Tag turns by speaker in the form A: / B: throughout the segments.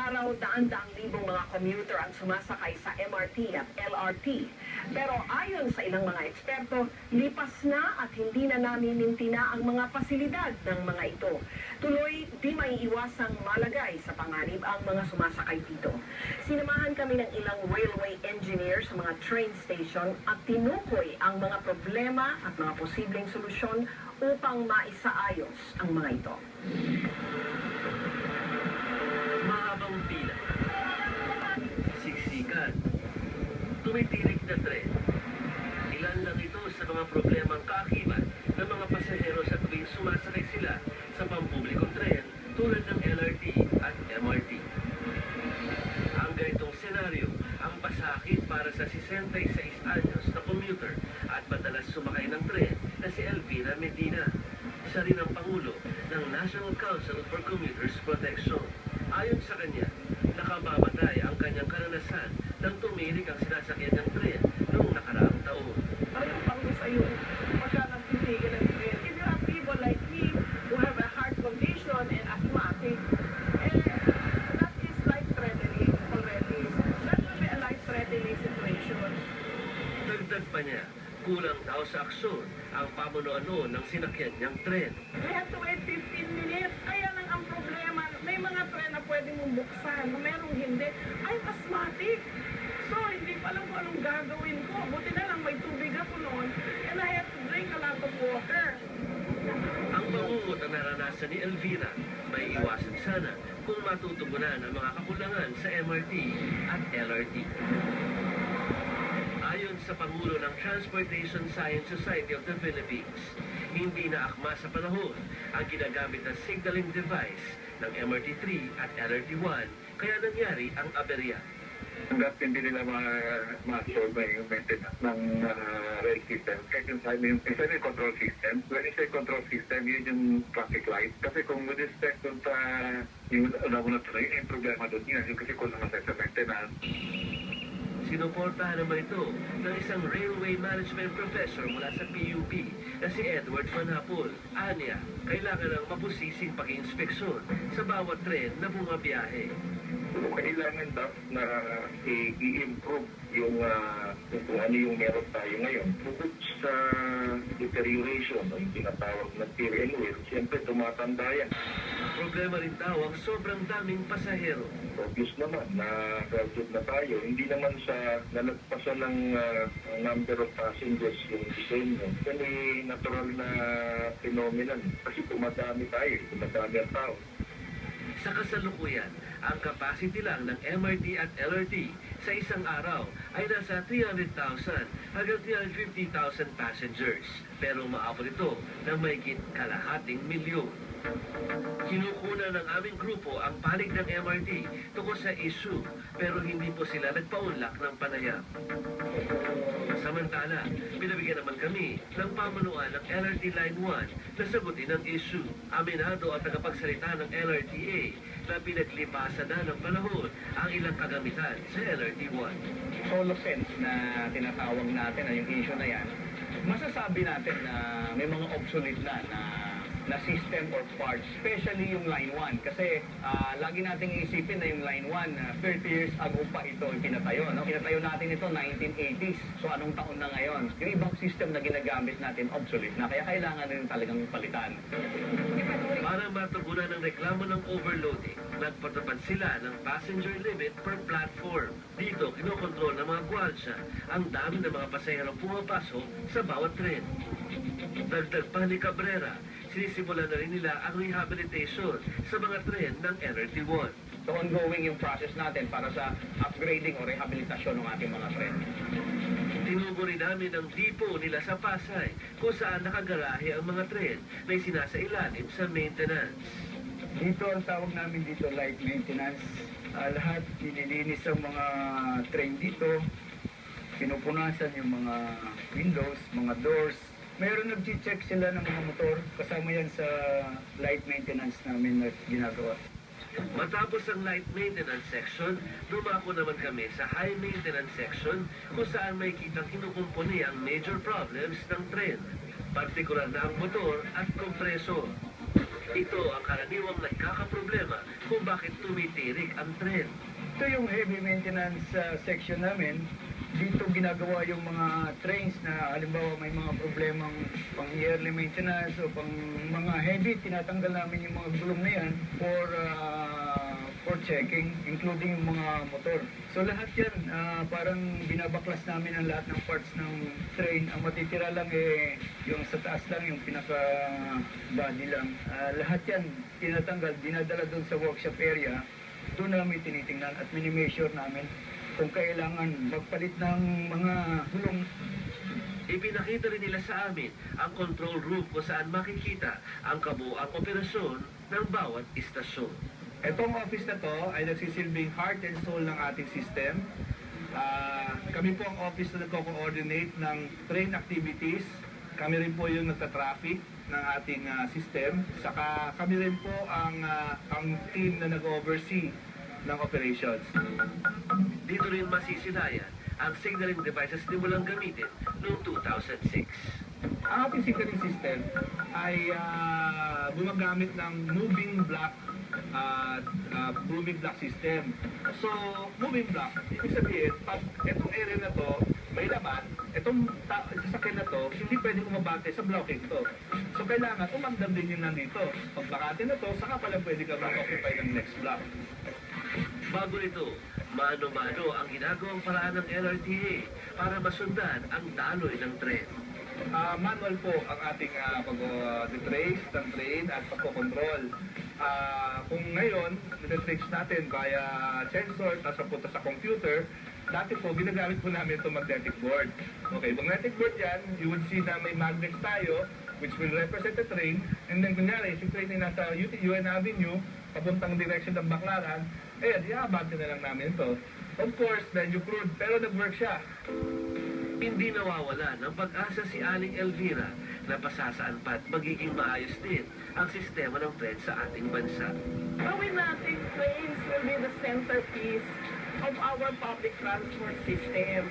A: araw, daan-daang libong mga commuter ang sumasakay sa MRT at LRT. Pero ayon sa ilang mga eksperto, lipas na at hindi na namimintina ang mga pasilidad ng mga ito. Tuloy, di maiiwasang malagay sa panganib ang mga sumasakay dito. Sinamahan kami ng ilang railway engineers sa mga train station at tinukoy ang mga problema at mga posibleng solusyon upang maisaayos ang mga ito.
B: Mahabang pila, siksikan, tumitirik na tren. Ilan lang ito sa mga problemang kaakibat ng mga pasahero sa tuwing sumasakay sila sa pampublikong tren tulad ng LRT at MRT. Ang ganitong senaryo ang pasakit para sa 66 anyos na commuter at madalas sumakay ng tren na si Elvira Medina. Siya rin ang Pangulo ng National Council for Commuters Protection. Ayon sa kanya, nakamamatay ang kanyang karanasan nang tumirik ang sinasakyan ng tren noong nakaraang taon.
C: Ayun pang sa'yo, pagka nasitigil ng tren. If you have people like me who have a heart condition and asthmatic, that is life-threatening already. That will be a life-threatening situation.
B: Dagdag pa niya, kulang daw sa aksyon ang pamunuan noon ng sinakyan niyang tren.
C: We have to wait 15 minutes. Ayan ang problema. May mga tren na pwede mong buksan, merong hindi. I'm asthmatic. So, hindi pa alam kung anong gagawin ko. Buti na lang may tubig ako noon and I have to drink a lot of water.
B: Ang bangungot na naranasan ni Elvira, may iwasan sana kung matutugunan ang mga kakulangan sa MRT at LRT. Ayon sa Pangulo ng Transportation Science Society of the Philippines, hindi na akma sa panahon ang ginagamit na signaling device ng MRT3 at LRT1 kaya nangyari ang aberya.
D: Hanggat hindi nila ma-solve yung maintenance ng rail system. Kahit yung sabi yung control system. When you say control system, yun yung traffic light. Kasi kung with respect dun sa yung una tuloy, yung problema dun yun. Yung kasi kung naman sa maintenance.
B: Sinuportahan naman ito ng isang railway management professor mula sa PUP na si Edward Manapol. Anya, kailangan ng mapusising pag-inspeksyon sa bawat tren na bumabiyahe.
D: Kailangan daw na i-improve yung kung ano yung meron tayo ngayon. Bukod sa deterioration o yung tinatawag na tear and wear, siyempre tumatanda yan.
B: Problema rin daw ang sobrang daming pasahero.
D: Obvious naman na crowded na tayo. Hindi naman sa nalagpasan ng number of passengers yung disenyo. Kasi natural na phenomenon. Kasi tumadami tayo, tumadami ang tao.
B: Sa kasalukuyan, ang capacity lang ng MRT at LRT sa isang araw ay nasa 300,000 hanggang 350,000 passengers. Pero maabot ito ng mahigit kalahating milyon. Kinukuna ng aming grupo ang panig ng MRT tungkol sa issue pero hindi po sila nagpaunlak ng panayam. Samantala, binabigyan naman kami ng pamunuan ng LRT Line 1 na sagutin ang issue. Aminado at tagapagsalita ng LRTA na pinaglipasan na ng panahon ang ilang kagamitan sa LRT 1.
E: Solo sense na tinatawag natin na yung issue na yan, masasabi natin na may mga obsolete na system or parts, especially yung Line 1. Kasi lagi nating isipin na yung Line 1, 30 years ago pa ito pinatayo. No? Pinatayo natin ito 1980s. So anong taon na ngayon? Yung ibang system na ginagamit natin obsolete na, kaya kailangan rin talagang palitan.
B: Para matugunan ng reklamo ng overloading, nagpatupad sila ng passenger limit per platform. Dito, kinokontrol ng mga gwardiya ang dami ng mga pasahero pumapasok sa bawat tren. Dagdag pa ni Cabrera, sinisimulan na rin nila ang rehabilitation sa mga tren ng LRT1.
E: So ongoing yung process natin para sa upgrading o rehabilitasyon ng ating mga tren.
B: Tinugo rin namin ang depo nila sa Pasay kung saan nakagarahe ang mga tren na isinasailalim sa maintenance.
F: Dito ang tawag namin dito light maintenance. Lahat nililinis ang mga train dito. Pinupunasan yung mga windows, mga doors. Mayroon nag-check sila ng mga motor. Kasama yan sa light maintenance namin na ginagawa.
B: Matapos ang light maintenance section, dumako naman kami sa high maintenance section kung saan may kitang kinukumpuni ang major problems ng tren. Partikular na ang motor at kompresor. Ito ang karaniwang nagkakaproblema kung bakit tumitirik ang tren.
F: Ito yung heavy maintenance section namin. Dito ginagawa yung mga trains na halimbawa may mga problemang pang yearly maintenance o pang mga heavy, tinatanggal namin yung mga gulong na yan for checking, including yung mga motor. So lahat yan, parang binabaklas namin ang lahat ng parts ng train. Ang matitira lang yung sa taas lang, yung pinaka-body lang. Lahat yan tinatanggal, dinadala doon sa workshop area. Doon namin tinitingnan at mini-measure namin kung kailangan magpalit ng mga gulong.
B: Ipinakita rin nila sa amin ang control room kung saan makikita ang kabuuang operasyon ng bawat istasyon.
G: Itong office na to ay nagsisilbing heart and soul ng ating system. Kami po ang office na nagko-coordinate ng train activities. Kami rin po yung nagta-traffic ng ating system. Saka kami rin po ang team na nag-oversee ng operations.
B: Dito rin masisilayan ang signaling devices na mulang gamitin noong 2006.
G: Ang ating signaling system ay gumagamit ng moving block system. So, moving block, ibig sabihin, pag itong area na to may laman, itong sasakyan na to, hindi pwedeng umabante sa blocking to. So, kailangan umandam din yung nandito. Pag bakante na to, saka pala pwede ka mag-occupy ng next block.
B: Bago ito, mano-mano ang ginagawang paraan ng LRTA para masundan ang daloy ng tren.
G: Manual po ang ating pag-trace ng train at pagkocontrol. Kung ngayon, nag-trace natin via sensor, tapos punta sa computer, dati po, ginagamit po namin itong magnetic board. Okay, magnetic board yan, you would see na may magnets tayo, which will represent the train, and then kunyari, si train ay nasa UN Avenue, papuntang direction ng Baclaran, i-abante na lang namin ito. Of course, medyo crude, pero nag-work siya.
B: Hindi nawawala ng pag-asa si Aling Elvira na pasasaan pa't magiging maayos din ang sistema ng tren sa ating bansa.
C: Gawin natin trains will be the centerpiece of our public transport system.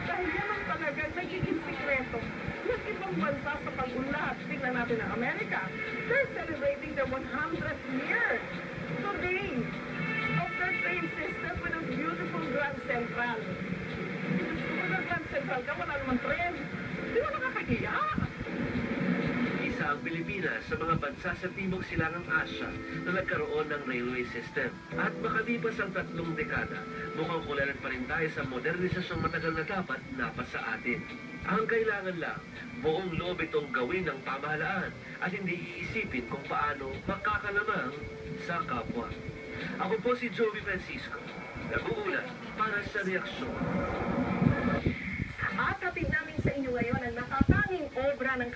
C: Dahil yan ang talagang nagiging sikreto ng ibang bansa sa pag-unlad. Tingnan natin ang Amerika. They're celebrating their 100th year today of their train system with a beautiful Grand Central. Kung ang Grand Central ka, wala naman tren. Di ba nakakahiya?
B: Isa ang Pilipinas sa mga bansa sa Timog Silangang Asya na nagkaroon ng railway system. At makalipas ang 3 dekada, mukhang kulangan pa rin tayo sa modernisasyong matagal na dapat napasa atin. Ang kailangan lang, buong loob itong gawin ng pamahalaan at hindi iisipin kung paano makakalamang sa kapwa. Ako po si Joey Francisco, nag-uulat para sa reaksyon.
A: At hatid namin sa inyo ngayon ang natatanging obra ng